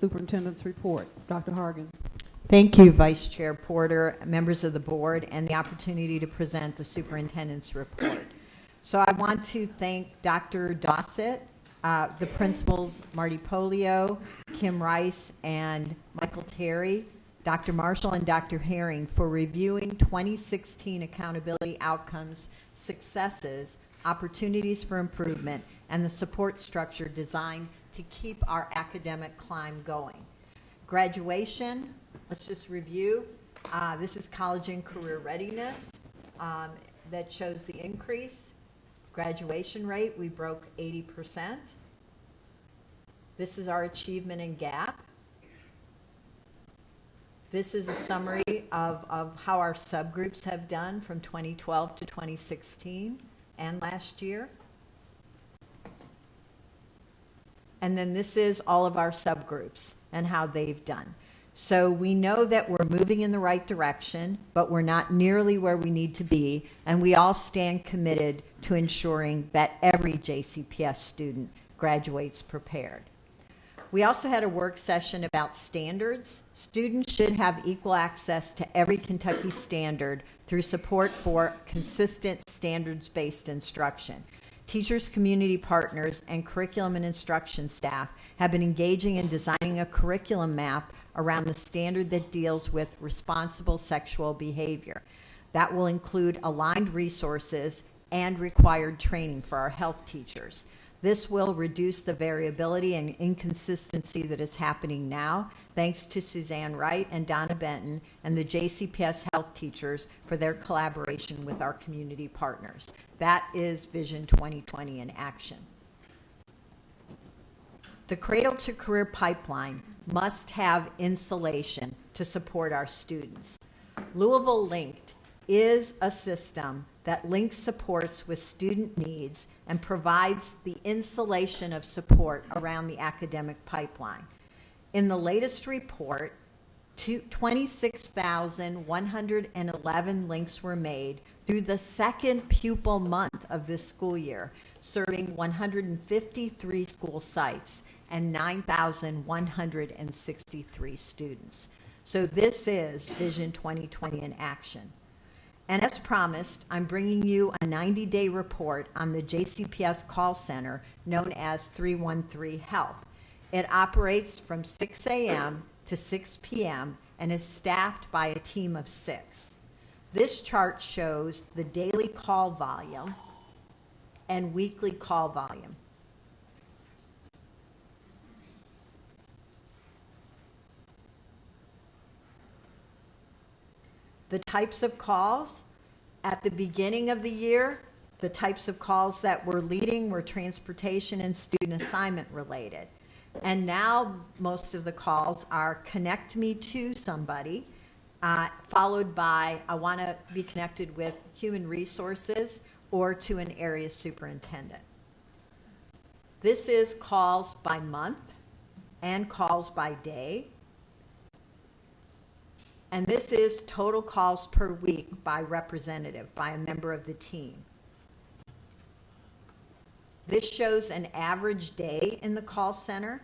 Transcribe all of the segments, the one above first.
Superintendent's report. Dr. Hargins. Thank you, Vice Chair Porter, members of the board, and the opportunity to present the superintendent's report. So I want to thank Dr. Dossett, the principals, Marty Polio, Kim Rice, and Michael Terry, Dr. Marshall, and Dr. Herring for reviewing 2016 accountability outcomes, successes, opportunities for improvement, and the support structure designed to keep our academic climb going. Graduation, let's just review. This is college and career readiness that shows the increase. Graduation rate, we broke 80%. This is our achievement and gap. This is a summary of how our subgroups have done from 2012 to 2016 and last year. And then this is all of our subgroups and how they've done. So we know that we're moving in the right direction, but we're not nearly where we need to be, and we all stand committed to ensuring that every JCPS student graduates prepared. We also had a work session about standards. Students should have equal access to every Kentucky standard through support for consistent standards-based instruction. Teachers, community partners, and curriculum and instruction staff have been engaging in designing a curriculum map around the standard that deals with responsible sexual behavior. That will include aligned resources and required training for our health teachers. This will reduce the variability and inconsistency that is happening now, thanks to Suzanne Wright and Donna Benton and the JCPS health teachers for their collaboration with our community partners. That is Vision 2020 in action. The Cradle to Career pipeline must have insulation to support our students. Louisville Linked is a system that links supports with student needs and provides the insulation of support around the academic pipeline. In the latest report, 26,111 links were made through the second pupil month of this school year, serving 153 school sites and 9,163 students. So this is Vision 2020 in action. And as promised, I'm bringing you a 90-day report on the JCPS call center known as 313 Help. It operates from 6 a.m. to 6 p.m. and is staffed by a team of 6. This chart shows the daily call volume and weekly call volume. The types of calls at the beginning of the year, the types of calls that were leading were transportation and student assignment related. And now most of the calls are connect me to somebody, followed by I want to be connected with human resources or to an area superintendent. This is calls by month and calls by day. And this is total calls per week by representative, by a member of the team. This shows an average day in the call center.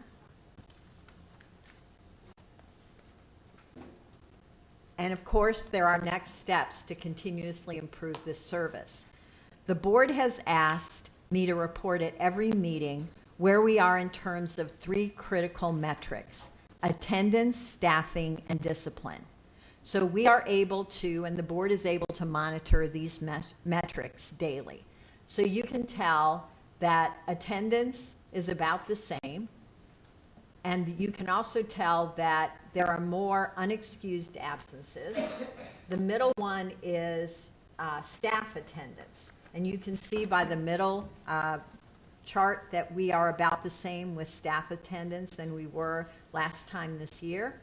And of course, there are next steps to continuously improve this service. The board has asked me to report at every meeting where we are in terms of 3 critical metrics: attendance, staffing, and discipline. So we are able to, and the board is able to monitor these metrics daily. So you can tell that attendance is about the same, and you can also tell that there are more unexcused absences. The middle one is staff attendance, and you can see by the middle chart that we are about the same with staff attendance than we were last time this year.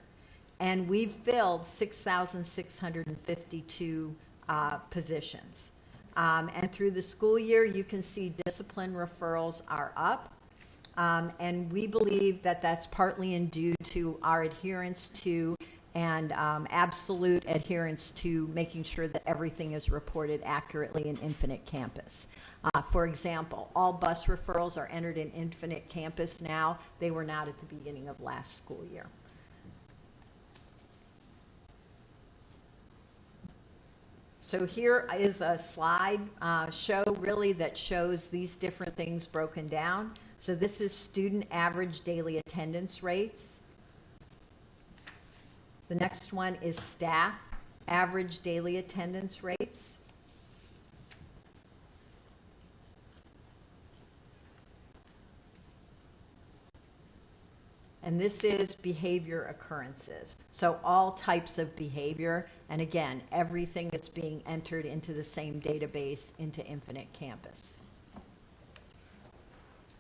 And we've filled 6,652 positions. And through the school year, you can see discipline referrals are up. And we believe that that's partly due to our adherence to and absolute adherence to making sure that everything is reported accurately in Infinite Campus. For example, all bus referrals are entered in Infinite Campus now. They were not at the beginning of last school year. So here is a slide show really that shows these different things broken down. So this is student average daily attendance rates. The next one is staff average daily attendance rates. And this is behavior occurrences. So all types of behavior, and again, everything is being entered into the same database into Infinite Campus.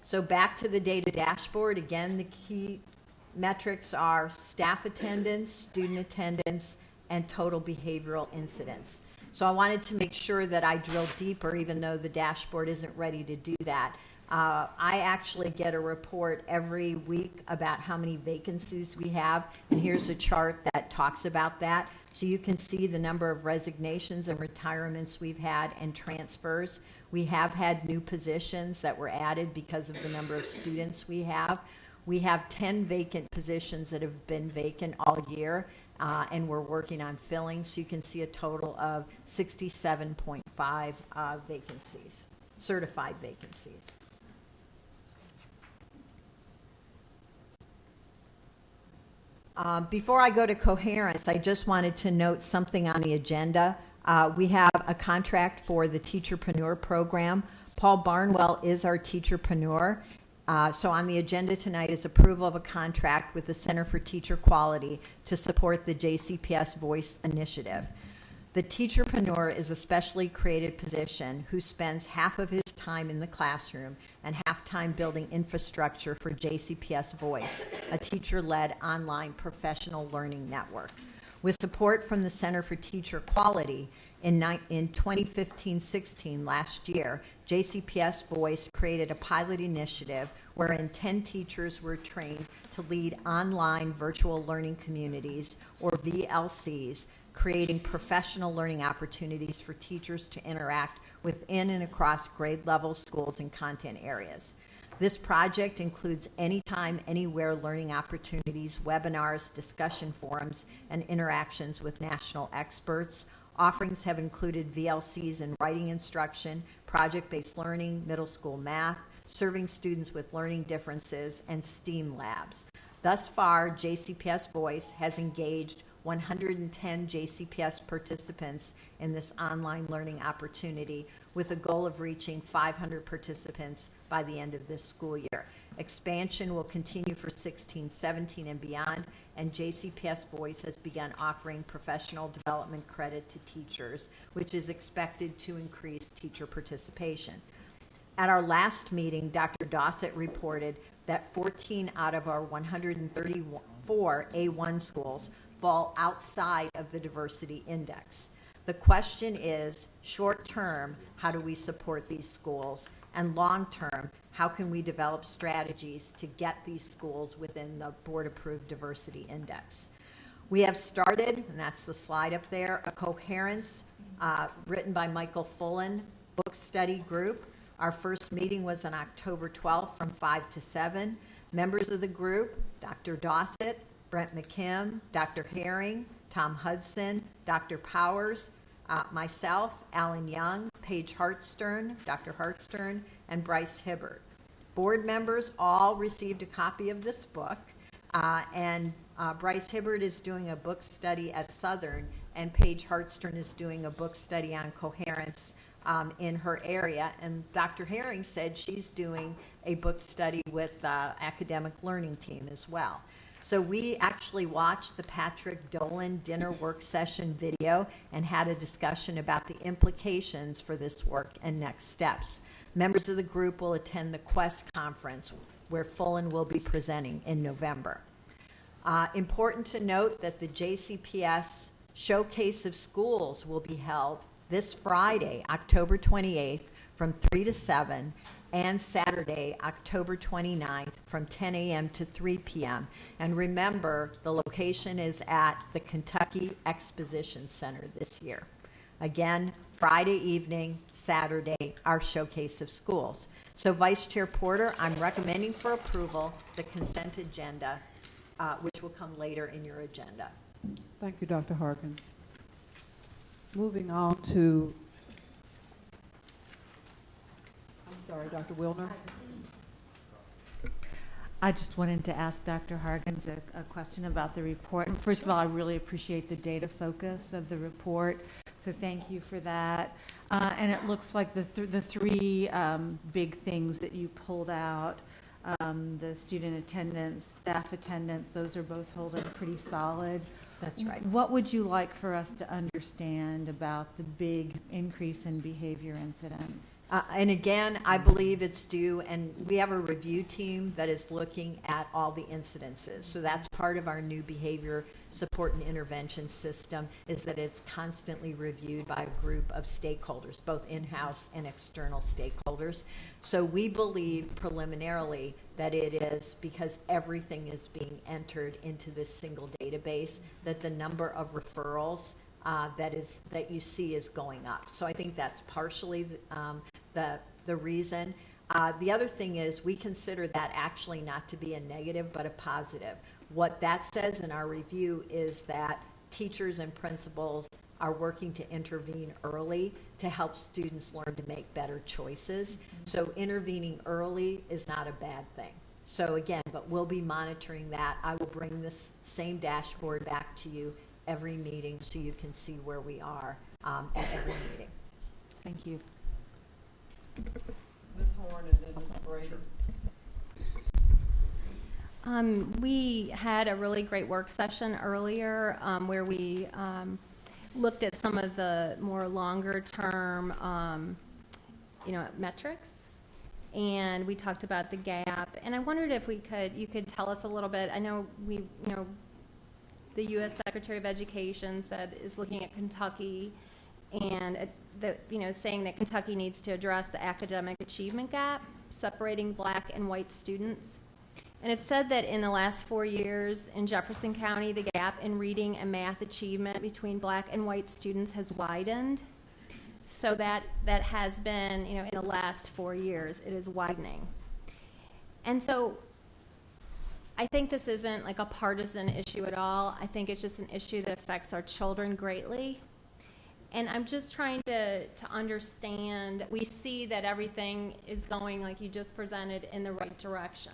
So back to the data dashboard, again, the key metrics are staff attendance, student attendance, and total behavioral incidents. So I wanted to make sure that I drill deeper, even though the dashboard isn't ready to do that. I actually get a report every week about how many vacancies we have, and here's a chart that talks about that. So you can see the number of resignations and retirements we've had and transfers. We have had new positions that were added because of the number of students we have. We have 10 vacant positions that have been vacant all year, and we're working on filling. So you can see a total of 67.5 vacancies, certified vacancies. Before I go to coherence, I just wanted to note something on the agenda. We have a contract for the Teacherpreneur program. Paul Barnwell is our Teacherpreneur. So on the agenda tonight is approval of a contract with the Center for Teacher Quality to support the JCPS Voice Initiative. The Teacherpreneur is a specially created position who spends half of his time in the classroom and half time building infrastructure for JCPS Voice, a teacher-led online professional learning network. With support from the Center for Teacher Quality, in 2015-16, last year, JCPS Voice created a pilot initiative wherein 10 teachers were trained to lead online virtual learning communities, or VLCs, creating professional learning opportunities for teachers to interact within and across grade level schools and content areas. This project includes anytime, anywhere learning opportunities, webinars, discussion forums, and interactions with national experts. Offerings have included VLCs in writing instruction, project-based learning, middle school math, serving students with learning differences, and STEAM labs. Thus far, JCPS Voice has engaged 110 JCPS participants in this online learning opportunity, with a goal of reaching 500 participants by the end of this school year. Expansion will continue for 16-17 and beyond, and JCPS Voice has begun offering professional development credit to teachers, which is expected to increase teacher participation. At our last meeting, Dr. Dossett reported that 14 out of our 134 A1 schools fall outside of the diversity index. The question is, short term, how do we support these schools? And long term, how can we develop strategies to get these schools within the board-approved diversity index? We have started, and that's the slide up there, a coherence written by Michael Fullen book study group. Our first meeting was on October 12th from 5 to 7. Members of the group, Dr. Dossett, Brent McKim, Dr. Herring, Tom Hudson, Dr. Powers, myself, Alan Young, Paige Hartstern, Dr. Hartstern, and Bryce Hibbert. Board members all received a copy of this book, and Bryce Hibbert is doing a book study at Southern, and Paige Hartstern is doing a book study on coherence in her area, and Dr. Herring said she's doing a book study with the academic learning team as well. So we actually watched the Patrick Dolan dinner work session video and had a discussion about the implications for this work and next steps. Members of the group will attend the Quest conference where Fullen will be presenting in November. Important to note that the JCPS Showcase of Schools will be held this Friday, October 28th, from 3 to 7 and Saturday, October 29th, from 10 a.m. to 3 p.m. And remember, the location is at the Kentucky Exposition Center this year. Again, Friday evening, Saturday, our showcase of schools. So Vice Chair Porter, I'm recommending for approval the consent agenda, which will come later in your agenda. Thank you, Dr. Harkins. Moving on to, I'm sorry, Dr. Wilner. I just wanted to ask Dr. Harkins a question about the report. And first of all, I really appreciate the data focus of the report, so thank you for that. And it looks like the three big things that you pulled out, the student attendance, staff attendance, those are both holding pretty solid. That's right. What would you like for us to understand about the big increase in behavior incidents? And again, I believe it's due, and we have a review team that is looking at all the incidences. So that's part of our new behavior support and intervention system, is that it's constantly reviewed by a group of stakeholders, both in-house and external stakeholders. So we believe preliminarily that it is because everything is being entered into this single database, that the number of referrals that you see is going up. So I think that's partially the reason. The other thing is we consider that actually not to be a negative but a positive. What that says in our review is that teachers and principals are working to intervene early to help students learn to make better choices. So intervening early is not a bad thing. So again, but we'll be monitoring that. I will bring this same dashboard back to you every meeting so you can see where we are at every meeting. Thank you. Ms. Horn and then Ms. Brady. We had a really great work session earlier where we looked at some of the more longer term, metrics, and we talked about the gap. And I wondered if you could tell us a little bit. I know the U.S. Secretary of Education is looking at Kentucky, and saying that Kentucky needs to address the academic achievement gap separating Black and white students. And it said that in the last 4 years in Jefferson County, the gap in reading and math achievement between Black and white students has widened. So that has been, in the last 4 years, it is widening. And so I think this isn't like a partisan issue at all. I think it's just an issue that affects our children greatly. And I'm just trying to understand, we see that everything is going, like you just presented, in the right direction.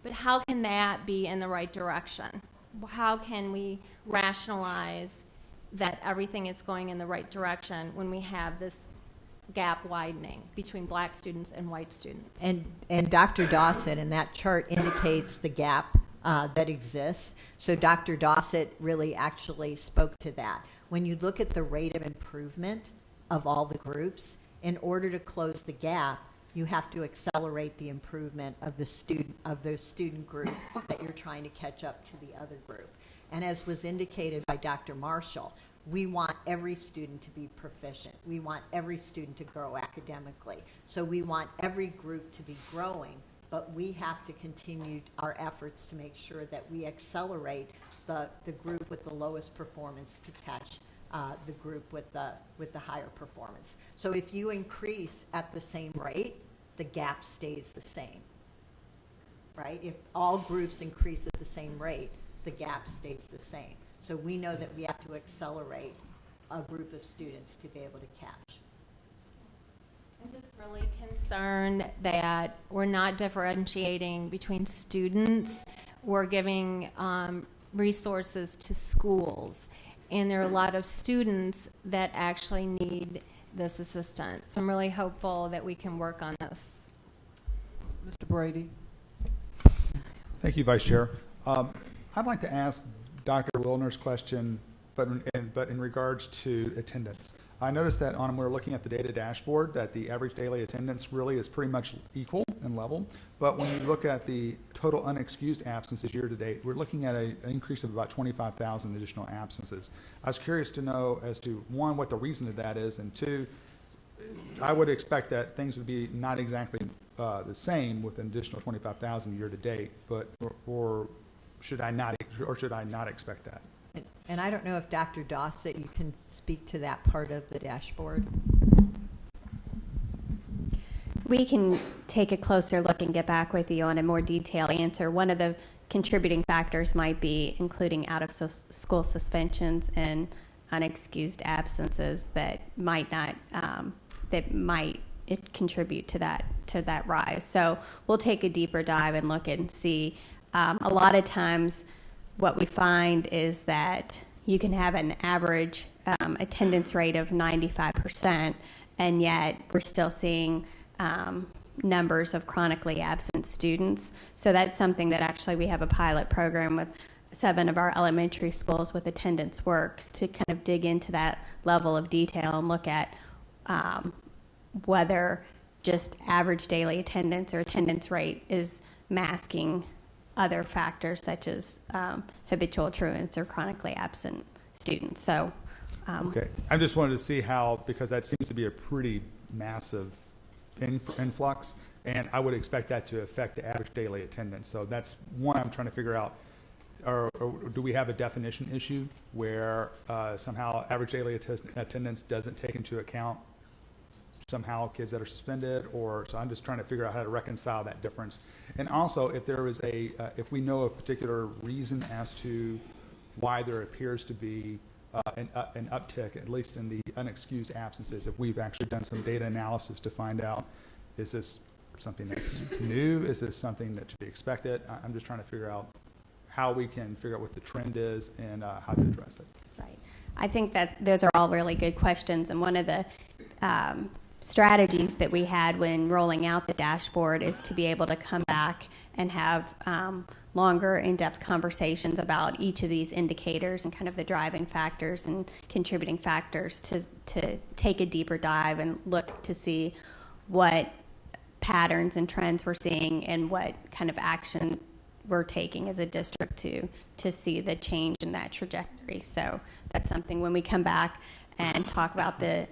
But how can that be in the right direction? How can we rationalize that everything is going in the right direction when we have this gap widening between Black students and white students? And Dr. Dossett in that chart indicates the gap that exists. So Dr. Dossett really actually spoke to that. When you look at the rate of improvement of all the groups, in order to close the gap, you have to accelerate the improvement of the student group that you're trying to catch up to the other group. And as was indicated by Dr. Marshall, we want every student to be proficient. We want every student to grow academically. So we want every group to be growing, but we have to continue our efforts to make sure that we accelerate the group with the lowest performance to catch the group with the higher performance. So if you increase at the same rate, the gap stays the same, right? If all groups increase at the same rate, the gap stays the same. So we know that we have to accelerate a group of students to be able to catch. I'm just really concerned that we're not differentiating between students. We're giving resources to schools. And there are a lot of students that actually need this assistance. I'm really hopeful that we can work on this. Mr. Brady. Thank you, Vice Chair. I'd like to ask Dr. Wilner's question, but in regards to attendance. I noticed that when we're looking at the data dashboard that the average daily attendance really is pretty much equal and level. But when you look at the total unexcused absences year to date, we're looking at an increase of about 25,000 additional absences. I was curious to know as to, one, what the reason of that is, and two, I would expect that things would be not exactly the same with an additional 25,000 year to date, but, or should I not expect that? And I don't know if Dr. Dossett, you can speak to that part of the dashboard. We can take a closer look and get back with you on a more detailed answer. One of the contributing factors might be including out-of-school suspensions and unexcused absences that might not, contribute to that rise. So we'll take a deeper dive and look and see. A lot of times what we find is that you can have an average attendance rate of 95%, and yet we're still seeing numbers of chronically absent students. So that's something that actually we have a pilot program with 7 of our elementary schools with Attendance Works to kind of dig into that level of detail and look at whether just average daily attendance or attendance rate is masking other factors such as habitual truants or chronically absent students. So, Okay, I just wanted to see how, because that seems to be a pretty massive influx, and I would expect that to affect the average daily attendance. So that's one I'm trying to figure out. Or do we have a definition issue where somehow average daily attendance doesn't take into account somehow kids that are suspended? Or so I'm just trying to figure out how to reconcile that difference. And also, if there is if we know a particular reason as to why there appears to be an uptick, at least in the unexcused absences, if we've actually done some data analysis to find out, is this something that's new? Is this something that should be expected? I'm just trying to figure out how we can figure out what the trend is and how to address it. right. I think that those are all really good questions, and one of the strategies that we had when rolling out the dashboard is to be able to come back and have longer in-depth conversations about each of these indicators and kind of the driving factors and contributing factors to take a deeper dive and look to see what patterns and trends we're seeing and what kind of action we're taking as a district to see the change in that trajectory. So that's something when we come back and talk about the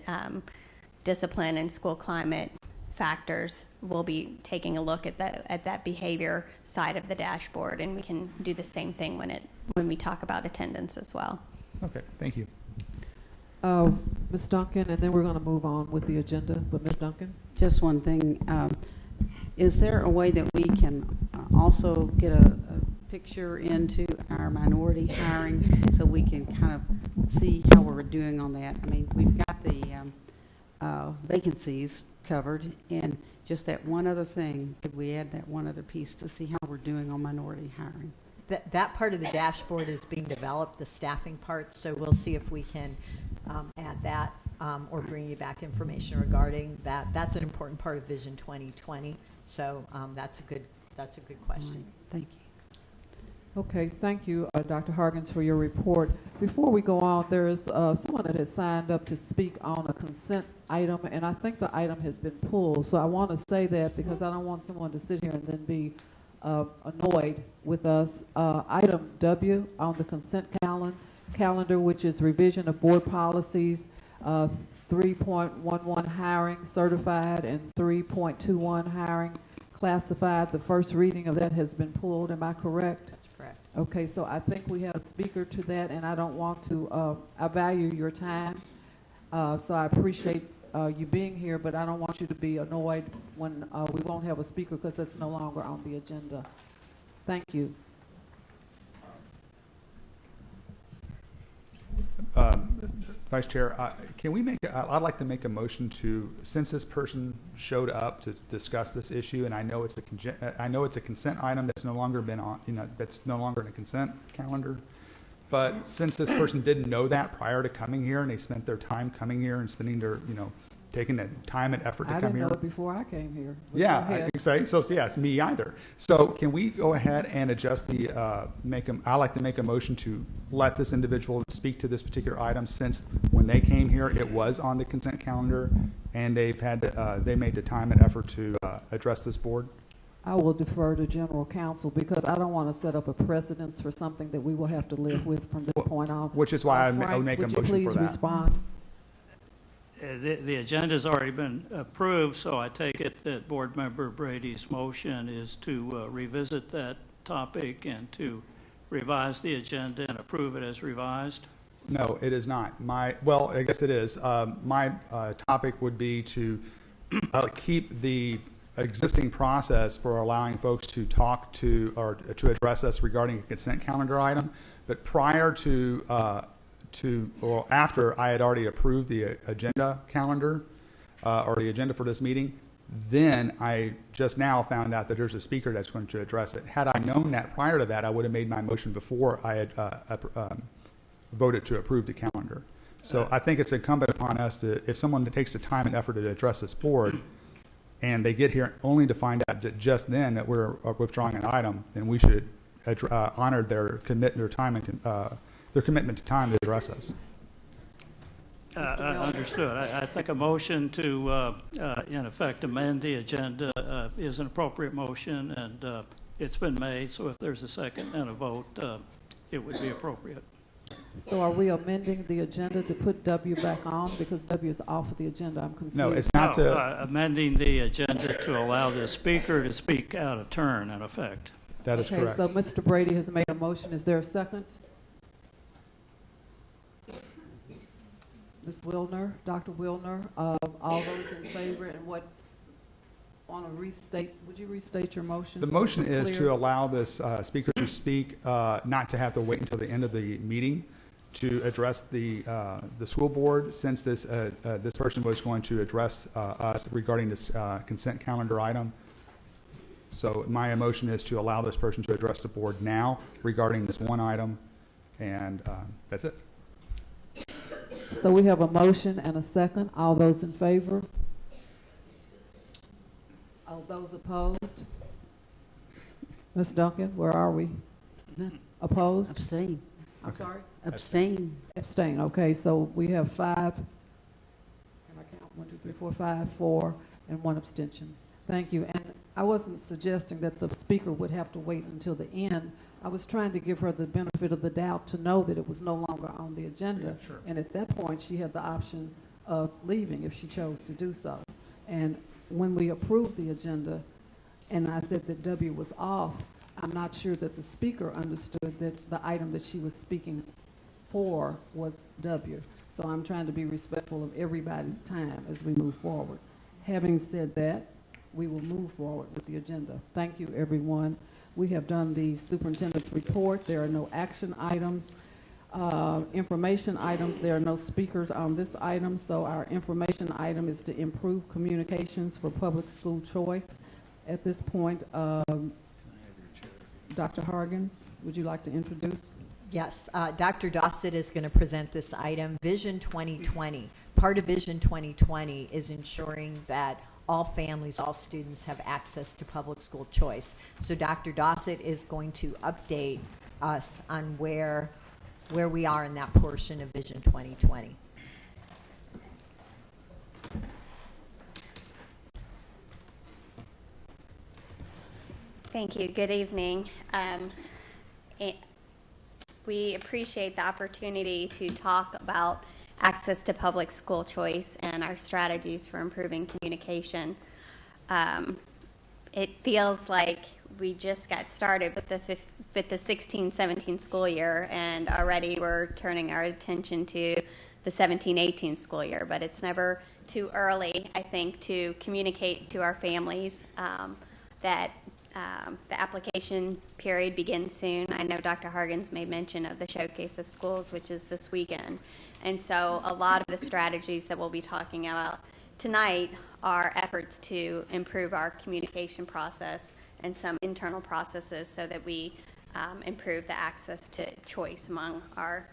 discipline and school climate factors, we'll be taking a look at that behavior side of the dashboard, and we can do the same thing when we talk about attendance as well. Okay, thank you. Ms. Duncan, and then we're going to move on with the agenda. But Ms. Duncan? Just one thing. Is there a way that we can also get a picture into our minority hiring so we can kind of see how we're doing on that? I mean, we've got the vacancies covered, and just that one other thing, could we add that one other piece to see how we're doing on minority hiring? That part of the dashboard is being developed, the staffing part, so we'll see if we can add that or bring you back information regarding that. That's an important part of Vision 2020, so that's a good question. Right. Thank you. Okay, thank you, Dr. Harkins, for your report. Before we go on, there is someone that has signed up to speak on a consent item, and I think the item has been pulled. So I want to say that because I don't want someone to sit here and then be annoyed with us. Item W on the consent calendar, which is revision of board policies, 3.11 hiring certified and 3.21 hiring classified. The first reading of that has been pulled. Am I correct? That's correct. Okay, so I think we have a speaker to that, and I don't want to, I value your time, so I appreciate you being here, but I don't want you to be annoyed when we won't have a speaker because that's no longer on the agenda. Thank you. Vice Chair, can we I'd like to make a motion to, since this person showed up to discuss this issue, and I know it's a consent item that's no longer been on, that's no longer in a consent calendar, but since this person didn't know that prior to coming here, and they spent their time coming here and spending their, taking the time and effort to I come didn't here. know it before I came here. But Yeah, go ahead. I think so. So yes, me either. So can we go ahead and adjust the, I'd like to make a motion to let this individual speak to this particular item, since when they came here, it was on the consent calendar, and they've had, they made the time and effort to address this board. I will defer to general counsel because I don't want to set up a precedence for something that we will have to live with from this point on. Which is why I Frank, make a would you motion please for that. respond? The agenda's already been approved, so I take it that Board Member Brady's motion is to revisit that topic and to revise the agenda and approve it as revised? No, it is not. Well, I guess it is. My topic would be to keep the existing process for allowing folks to talk to or to address us regarding a consent calendar item. But prior to or after I had already approved the agenda calendar or the agenda for this meeting, then I just now found out that there's a speaker that's going to address it. Had I known that prior to that, I would have made my motion before I had voted to approve the calendar. So I think it's incumbent upon us to, if someone takes the time and effort to address this board, and they get here only to find out that just then that we're withdrawing an item, then we should honor their commitment to time to address us. Understood. I think a motion to, in effect, amend the agenda is an appropriate motion, and it's been made. So if there's a second and a vote, it would be appropriate. So are we amending the agenda to put W back on because W is off of the agenda? I'm confused. No, it's not to. Amending the agenda to allow the speaker to speak out of turn, in effect. That is correct. So Mr. Brady has made a motion. Is there a second? Ms. Wilner, Dr. Wilner, all those in favor, and what, on a restate, would you restate your motion? The motion is to allow this speaker to speak, not to have to wait until the end of the meeting to address the school board, since this person was going to address us regarding this consent calendar item. So my motion is to allow this person to address the board now regarding this one item, and that's it. So we have a motion and a second. All those in favor? All those opposed? Ms. Duncan, where are we? Opposed? Abstain. I'm sorry? Abstain. Abstain. Okay, so we have 5. Can I count? 1, 2, 3, 4, 5, 4, and 1 abstention. Thank you. And I wasn't suggesting that the speaker would have to wait until the end. I was trying to give her the benefit of the doubt to know that it was no longer on the agenda. Yeah, sure. And at that point, she had the option of leaving if she chose to do so. And when we approved the agenda, and I said that W was off, I'm not sure that the speaker understood that the item that she was speaking for was W. So I'm trying to be respectful of everybody's time as we move forward. Having said that, we will move forward with the agenda. Thank you, everyone. We have done the superintendent's report. There are no action items. Information items, there are no speakers on this item, so our information item is to improve communications for public school choice. At this point, Dr. Hargens, would you like to introduce? Yes, Dr. Dossett is going to present this item, Vision 2020. Part of Vision 2020 is ensuring that all families, all students have access to public school choice. So Dr. Dossett is going to update us on where we are in that portion of Vision 2020. Thank you. Good evening. We appreciate the opportunity to talk about access to public school choice and our strategies for improving communication. It feels like we just got started with the 16-17 school year, and already we're turning our attention to the 17-18 school year. But it's never too early, I think, to communicate to our families that the application period begins soon. I know Dr. Hargens made mention of the Showcase of Schools, which is this weekend. And so a lot of the strategies that we'll be talking about tonight are efforts to improve our communication process and some internal processes so that we improve the access to choice among our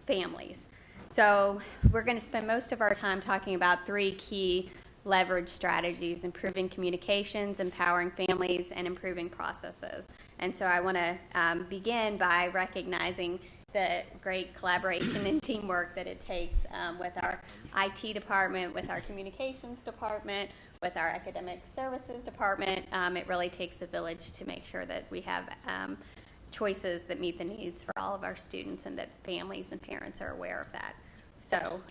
families. So we're going to spend most of our time talking about 3 key leverage strategies: improving communications, empowering families, and improving processes. And so I want to begin by recognizing the great collaboration and teamwork that it takes with our IT department, with our communications department, with our academic services department. It really takes a village to make sure that we have choices that meet the needs for all of our students and that families and parents are aware of that. So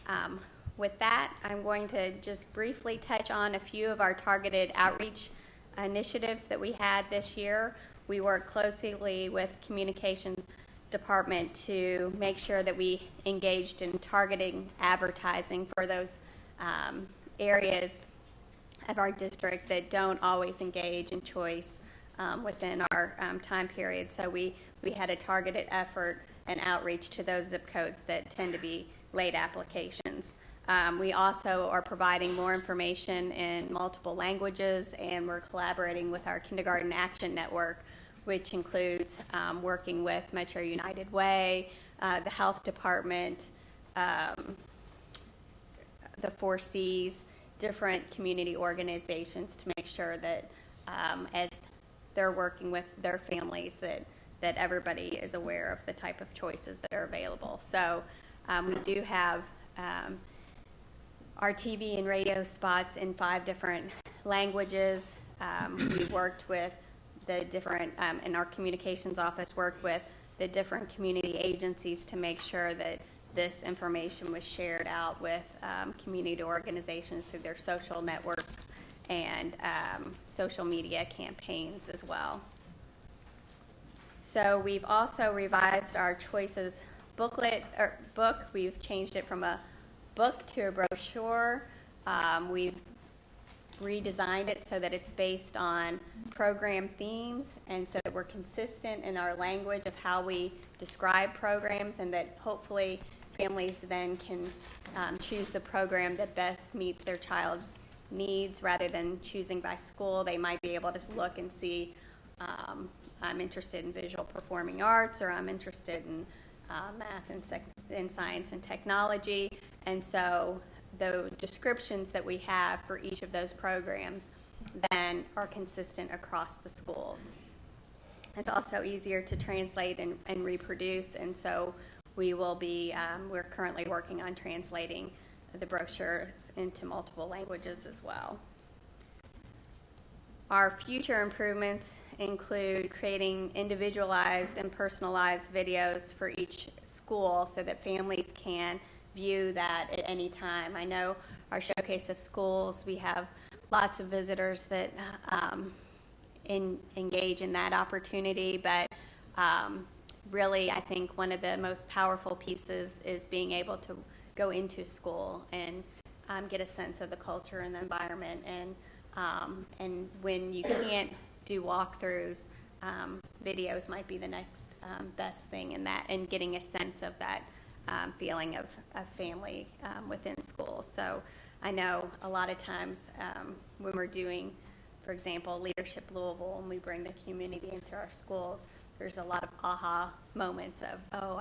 with that, I'm going to just briefly touch on a few of our targeted outreach initiatives that we had this year. We worked closely with communications department to make sure that we engaged in targeting advertising for those areas of our district that don't always engage in choice within our time period. So we had a targeted effort and outreach to those zip codes that tend to be late applications. We also are providing more information in multiple languages, and we're collaborating with our Kindergarten Action Network, which includes working with Metro United Way, the Health Department, the 4Cs, different community organizations to make sure that as they're working with their families that everybody is aware of the type of choices that are available. So we do have our TV and radio spots in 5 different languages. We worked with the different, in our communications office, worked with the different community agencies to make sure that this information was shared out with community organizations through their social networks and social media campaigns as well. So we've also revised our choices booklet or book. We've changed it from a book to a brochure. We've redesigned it so that it's based on program themes, and so that we're consistent in our language of how we describe programs, and that hopefully families then can choose the program that best meets their child's needs rather than choosing by school. They might be able to look and see, I'm interested in visual performing arts, or I'm interested in math and science and technology. And so the descriptions that we have for each of those programs then are consistent across the schools. It's also easier to translate and reproduce, and so we will be, we're currently working on translating the brochures into multiple languages as well. Our future improvements include creating individualized and personalized videos for each school so that families can view that at any time. I know our Showcase of Schools, we have lots of visitors that engage in that opportunity, but really I think one of the most powerful pieces is being able to go into school and get a sense of the culture and the environment, and when you can't do walkthroughs, videos might be the next best thing in that, and getting a sense of that feeling of family within schools. So I know a lot of times when we're doing, for example, Leadership Louisville, and we bring the community into our schools, there's a lot of aha moments of, oh,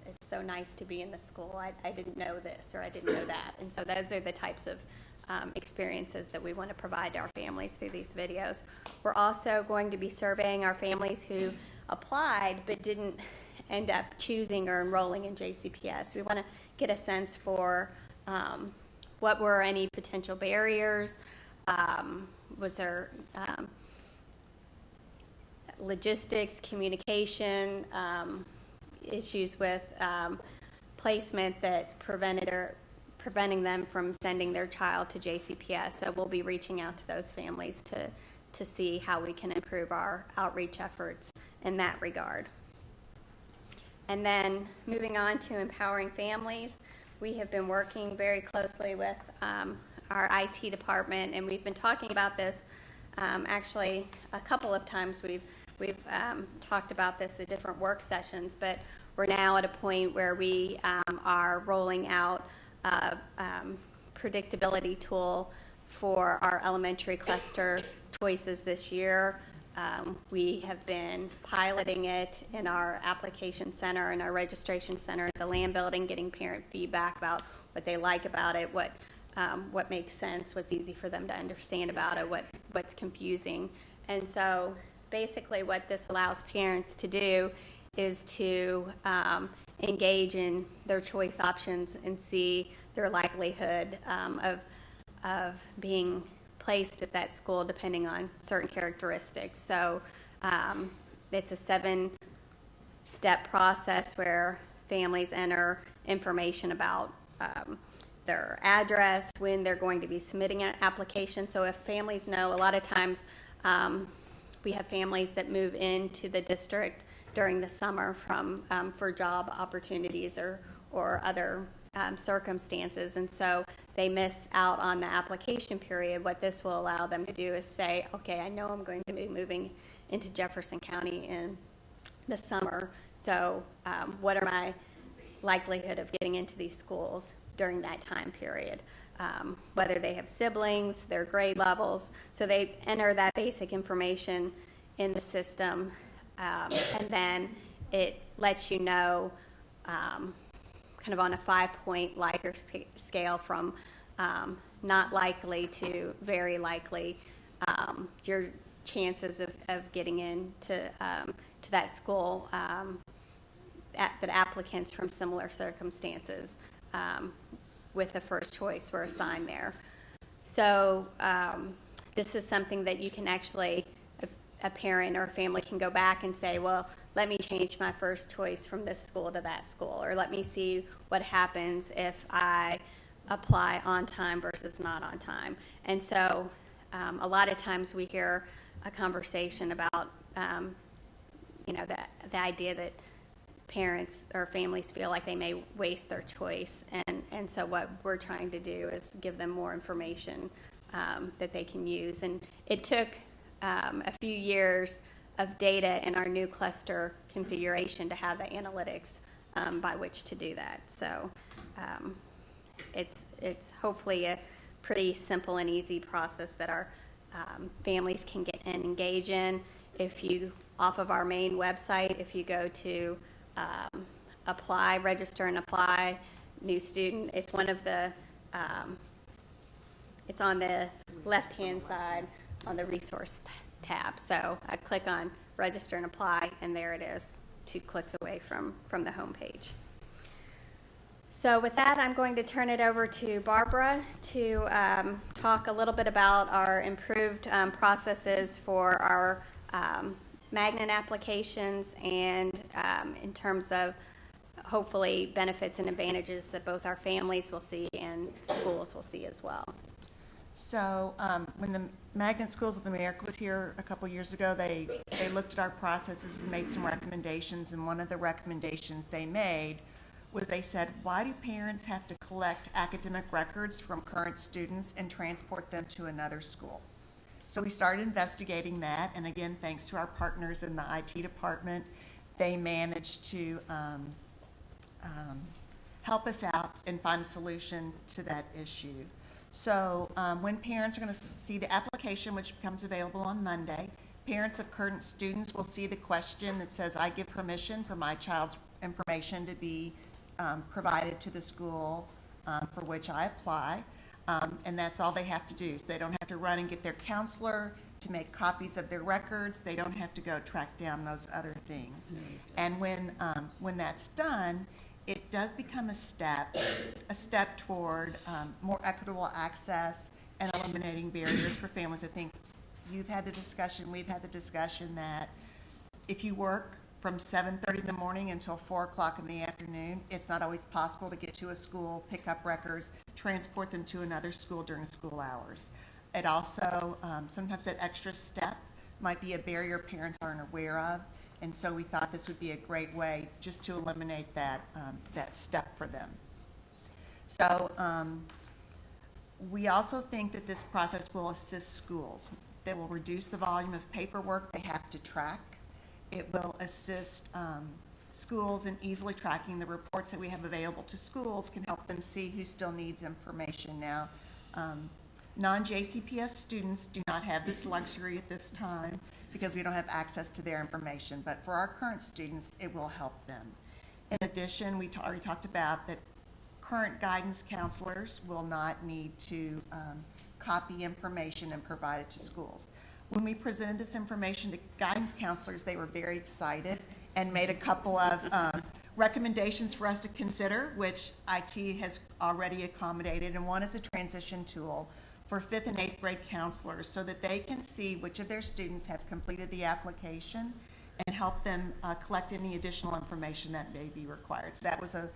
it's so nice to be in the school. I didn't know this, or I didn't know that. And so those are the types of experiences that we want to provide to our families through these videos. We're also going to be surveying our families who applied but didn't end up choosing or enrolling in JCPS. We want to get a sense for what were any potential barriers. Was there logistics, communication, issues with placement that preventing them from sending their child to JCPS. So we'll be reaching out to those families to see how we can improve our outreach efforts in that regard. And then moving on to empowering families, we have been working very closely with our IT department, and we've been talking about this actually a couple of times. We've talked about this at different work sessions, but we're now at a point where we are rolling out a predictability tool for our elementary cluster choices this year. We have been piloting it in our application center and our registration center at the Land Building, getting parent feedback about what they like about it, what makes sense, what's easy for them to understand about it, what's confusing. And so basically what this allows parents to do is to engage in their choice options and see their likelihood of being placed at that school depending on certain characteristics. So it's a 7-step process where families enter information about their address, when they're going to be submitting an application. So if families know, a lot of times we have families that move into the district during the summer from for job opportunities or other circumstances, and so they miss out on the application period. What this will allow them to do is say, okay, I know I'm going to be moving into Jefferson County in the summer, so what are my likelihood of getting into these schools during that time period? Whether they have siblings, their grade levels, so they enter that basic information in the system, and then it lets you know kind of on a 5-point Likert scale from not likely to very likely, your chances of getting into to that school, that applicants from similar circumstances with the first choice were assigned there. So this is something that you can actually, a parent or a family can go back and say, well, let me change my first choice from this school to that school, or let me see what happens if I apply on time versus not on time. And so a lot of times we hear a conversation about, the idea that parents or families feel like they may waste their choice. And so what we're trying to do is give them more information that they can use. And it took a few years of data in our new cluster configuration to have the analytics by which to do that. So it's hopefully a pretty simple and easy process that our families can get and engage in. If you, off of our main website, if you go to apply, register and apply, new student, it's one of the, it's on the left-hand side on the resource tab. So I click on register and apply, and there it is, 2 clicks away from the home page. So with that, I'm going to turn it over to Barbara to talk a little bit about our improved processes for our magnet applications and in terms of hopefully benefits and advantages that both our families will see and schools will see as well. So when the Magnet Schools of America was here a couple years ago, they looked at our processes and made some recommendations, and one of the recommendations they made was they said, why do parents have to collect academic records from current students and transport them to another school? So we started investigating that, and again, thanks to our partners in the IT department, they managed to help us out and find a solution to that issue. So when parents are going to see the application, which becomes available on Monday, parents of current students will see the question that says, I give permission for my child's information to be provided to the school for which I apply. And that's all they have to do. So they don't have to run and get their counselor to make copies of their records. They don't have to go track down those other things. And when that's done, it does become a step toward more equitable access and eliminating barriers for families. I think you've had the discussion, we've had the discussion that if you work from 7:30 in the morning until 4 o'clock in the afternoon, it's not always possible to get to a school, pick up records, transport them to another school during school hours. It also, sometimes that extra step might be a barrier parents aren't aware of. And so we thought this would be a great way just to eliminate that, that step for them. So we also think that this process will assist schools. That will reduce the volume of paperwork they have to track. It will assist schools in easily tracking the reports that we have available to schools, can help them see who still needs information now. Non-JCPS students do not have this luxury at this time because we don't have access to their information, but for our current students, it will help them. In addition, we already talked about that current guidance counselors will not need to copy information and provide it to schools. When we presented this information to guidance counselors, they were very excited and made a couple of recommendations for us to consider, which IT has already accommodated, and one is a transition tool for 5th and 8th grade counselors so that they can see which of their students have completed the application and help them collect any additional information that may be required. So that was a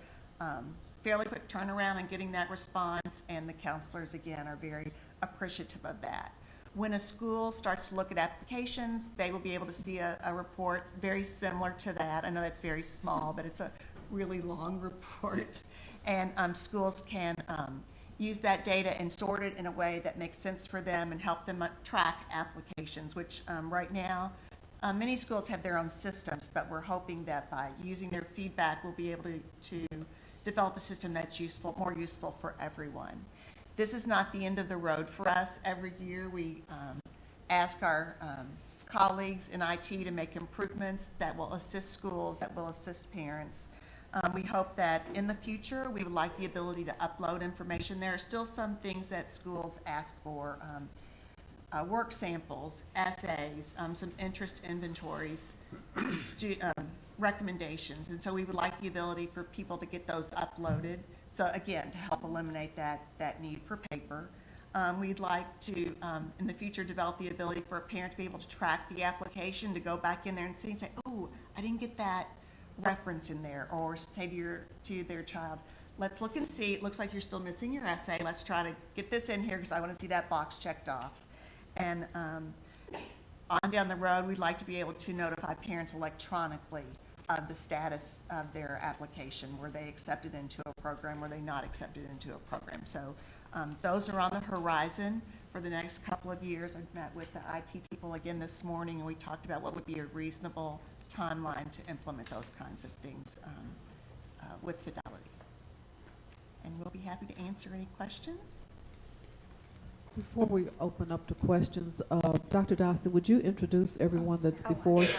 fairly quick turnaround in getting that response, and the counselors, again, are very appreciative of that. When a school starts to look at applications, they will be able to see a report very similar to that. I know that's very small, but it's a really long report. And schools can use that data and sort it in a way that makes sense for them and help them track applications, which right now, many schools have their own systems, but we're hoping that by using their feedback, we'll be able to develop a system that's useful, more useful for everyone. This is not the end of the road for us. Every year we ask our colleagues in IT to make improvements that will assist schools, that will assist parents. We hope that in the future we would like the ability to upload information. There are still some things that schools ask for, work samples, essays, some interest inventories, recommendations, and so we would like the ability for people to get those uploaded. So again, to help eliminate that need for paper. We'd like to, in the future, develop the ability for a parent to be able to track the application, to go back in there and see and say, oh, I didn't get that reference in there, or say to their child, let's look and see, it looks like you're still missing your essay, let's try to get this in here because I want to see that box checked off. And on down the road, we'd like to be able to notify parents electronically of the status of their application. Were they accepted into a program? Were they not accepted into a program? So those are on the horizon for the next couple of years. I met with the IT people again this morning, and we talked about what would be a reasonable timeline to implement those kinds of things with Fidelity. And we'll be happy to answer any questions. Before we open up to questions, Dr. Dawson, would you introduce everyone that's before us